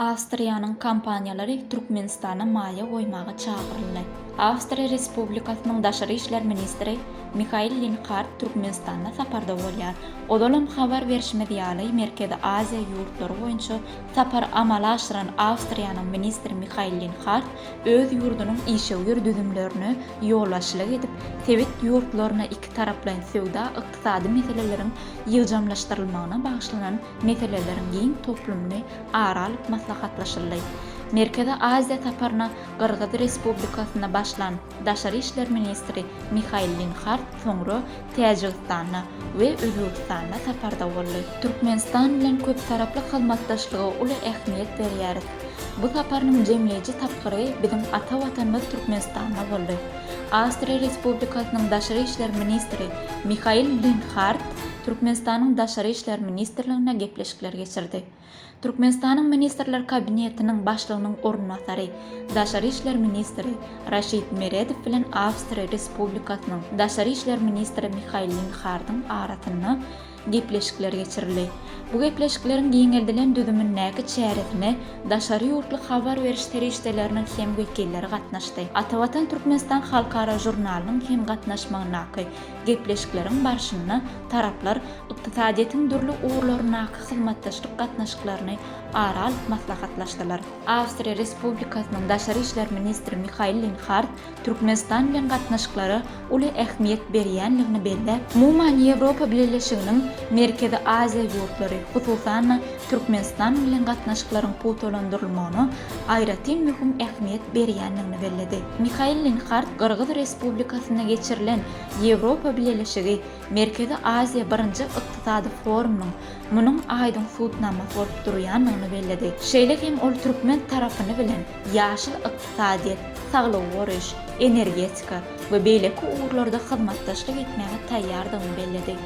Awstriýanyň kampaniýalary Türkmenistana maýa goýmaga çagyryldy. Awstriýa Respublikasynyň Daşary işler ministri Mihail Linhart Türkmenistanda saparda bolýar. Odalam habar berişmedi ýaly Merkezi Aziýa ýurtlary boýunça sapar amala aşyran Awstriýanyň ministri Mihail Linhart öz ýurdunyň işewgir düzümlerini ýollaşylyk edip, Tewit ýurtlaryna iki taraply sowda ykdysady meseleleriň ýyljamlaşdyrylmagyna bagyşlanan meseleleriň giň toplumly aralyp maslahatlaşyldy. Merkezi Aziýa saparyna Gyrgyz Respublikasyna başlan Daşary işler ministri Mihail Linhart soňra Täjikistana we Özbekistana saparda boldy. Türkmenistan bilen köp taraply hyzmatdaşlyga uly ähmiýet berýär. Bu saparynyň jemleýici tapgyry bizim ata watanymyz Türkmenistanda boldy. Awstriýa Respublikasynyň Daşary işler ministri Mihail Linhart Türkmenistanyň Daşary işler ministrligine gepleşikler geçirdi. Türkmenistanyň ministrler kabinetiniň başlygynyň ornatary, Daşary işler ministri Raşid Meredow bilen Awstriýa Respublikasynyň Daşary işler ministri Mihail Linhartyň arasynda gepleşikler geçirildi. Bu gepleşikleriň giňeldilen düzümün näki çäresine daşary ýurtly habar beriş terişdeleriniň hem wekilleri gatnaşdy. Atawatan Türkmenistan halkara jurnalynyň hem gatnaşmagyna gepleşikleriň barşyny taraplar ykdysadyetiň dürli uğurlaryna hyzmatdaşlyk gatnaşyklaryny aral maslahatlaşdylar. Awstriýa Respublikasynyň Daşary işler ministri Mihail Linhart Türkmenistan bilen gatnaşyklary uly ähmiýet berýänligini belläp, umuman Ýewropa Birleşiginiň Merkezi Aziýa ýurtlary, hususan Türkmenistan bilen gatnaşyklaryň putolandyrylmagyna aýratyn mühim ähmiýet berýänligini belledi. Mihail Linhart Gyrgyz Respublikasyna geçirilen Ýewropa Birleşigi Merkezi Aziýa 1-nji ykdysady forumynyň munyň aýdyň suwtnamasy bolup durýanlygyny belledi. Şeýle hem ol türkmen tarapyny bilen ýaşyl ykdysadyýet, saglyk goruş, energetika we beýleki uğurlarda hyzmatdaşlyk etmäge taýýardygyny belledi.